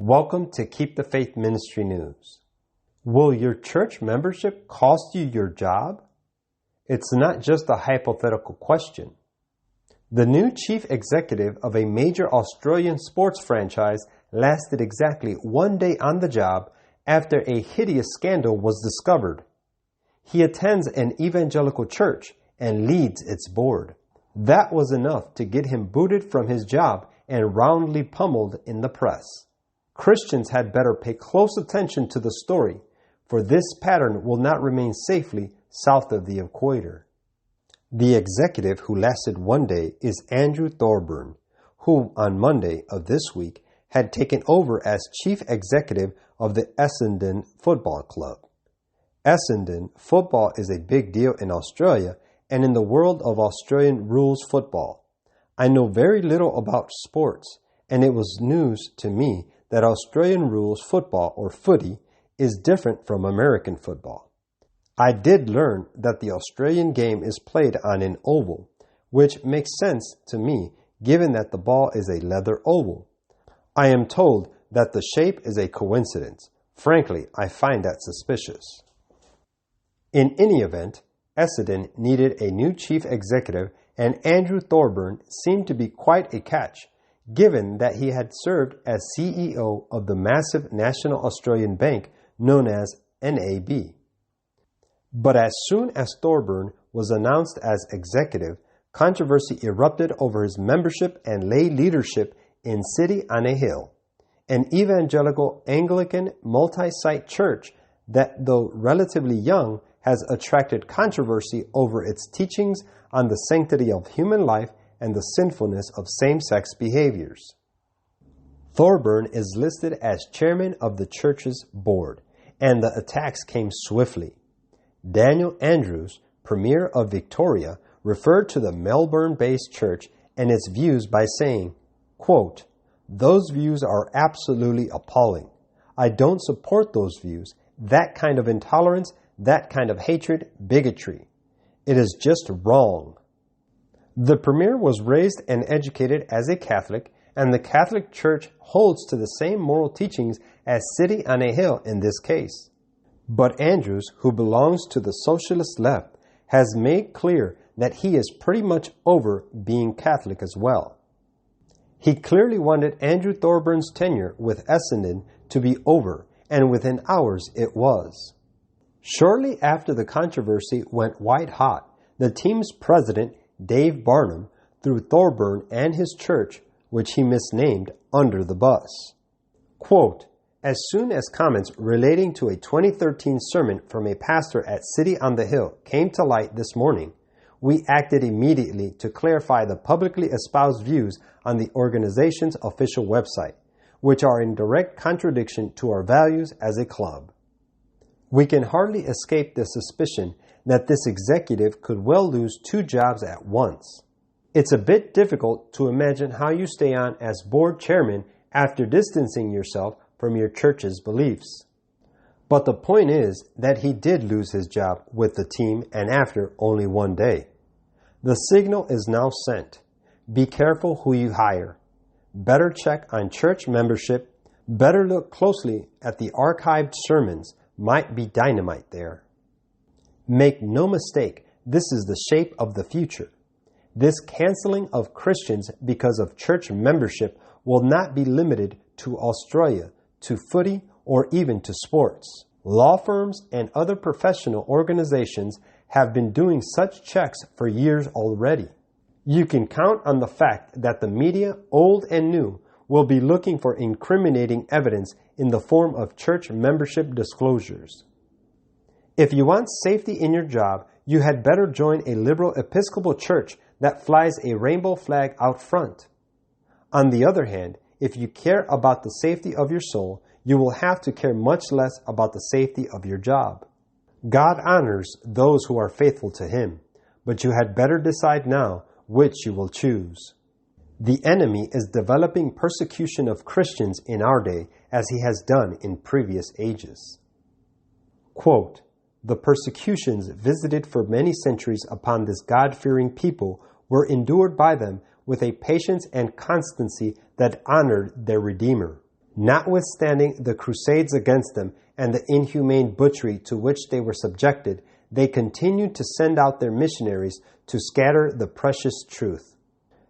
Welcome to Keep the Faith Ministry News. Will your church membership cost you your job? It's not just a hypothetical question. The new chief executive of a major Australian sports franchise lasted exactly 1 day on the job after a hideous scandal was discovered. He attends an evangelical church and leads its board. That was enough to get him booted from his job and roundly pummeled in the press. Christians had better pay close attention to the story, for this pattern will not remain safely south of the equator. The executive who lasted 1 day is Andrew Thorburn, who on Monday of this week had taken over as chief executive of the Essendon Football Club. Essendon football is a big deal in Australia and in the world of Australian rules football. I know very little about sports, and it was news to me that Australian rules football, or footy, is different from American football. I did learn that the Australian game is played on an oval, which makes sense to me given that the ball is a leather oval. I am told that the shape is a coincidence. Frankly, I find that suspicious. In any event, Essendon needed a new chief executive, and Andrew Thorburn seemed to be quite a catch, given that he had served as CEO of the massive National Australian Bank known as NAB. But as soon as Thorburn was announced as executive, controversy erupted over his membership and lay leadership in City on a Hill, an evangelical Anglican multi-site church that, though relatively young, has attracted controversy over its teachings on the sanctity of human life and the sinfulness of same-sex behaviors. Thorburn is listed as chairman of the church's board, and the attacks came swiftly. Daniel Andrews, Premier of Victoria, referred to the Melbourne-based church and its views by saying, quote, "Those views are absolutely appalling. I don't support those views, that kind of intolerance, that kind of hatred, bigotry. It is just wrong." The Premier was raised and educated as a Catholic, and the Catholic Church holds to the same moral teachings as City on a Hill in this case. But Andrews, who belongs to the socialist left, has made clear that he is pretty much over being Catholic as well. He clearly wanted Andrew Thorburn's tenure with Essendon to be over, and within hours it was. Shortly after the controversy went white hot, the team's president, Dave Barnum, threw Thorburn and his church, which he misnamed, under the bus. Quote, "As soon as comments relating to a 2013 sermon from a pastor at City on the Hill came to light this morning, we acted immediately to clarify the publicly espoused views on the organization's official website, which are in direct contradiction to our values as a club. We can hardly escape the suspicion that this executive could well lose 2 jobs at once. It's a bit difficult to imagine how you stay on as board chairman after distancing yourself from your church's beliefs. But the point is that he did lose his job with the team, and after only 1 day. The signal is now sent. Be careful who you hire. Better check on church membership. Better look closely at the archived sermons. Might be dynamite there. Make no mistake, this is the shape of the future. This canceling of Christians because of church membership will not be limited to Australia, to footy, or even to sports. Law firms and other professional organizations have been doing such checks for years already. You can count on the fact that the media, old and new, will be looking for incriminating evidence in the form of church membership disclosures. If you want safety in your job, you had better join a liberal Episcopal church that flies a rainbow flag out front. On the other hand, if you care about the safety of your soul, you will have to care much less about the safety of your job. God honors those who are faithful to Him, but you had better decide now which you will choose. The enemy is developing persecution of Christians in our day as he has done in previous ages. Quote, "The persecutions visited for many centuries upon this God-fearing people were endured by them with a patience and constancy that honored their Redeemer. Notwithstanding the crusades against them and the inhumane butchery to which they were subjected, they continued to send out their missionaries to scatter the precious truth.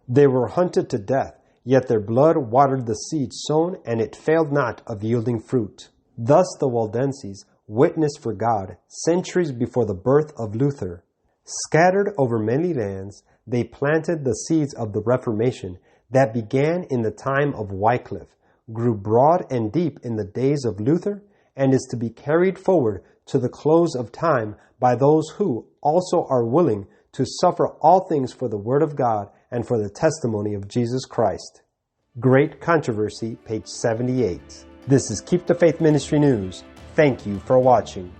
They were hunted to death, yet their blood watered the seed sown, and it failed not of yielding fruit. Thus the Waldenses witnessed for God centuries before the birth of Luther. Scattered over many lands, they planted the seeds of the Reformation that began in the time of Wycliffe, grew broad and deep in the days of Luther, and is to be carried forward to the close of time by those who also are willing to suffer all things for the Word of God and for the testimony of Jesus Christ. Great Controversy, page 78. This is Keep the Faith Ministry News. Thank you for watching.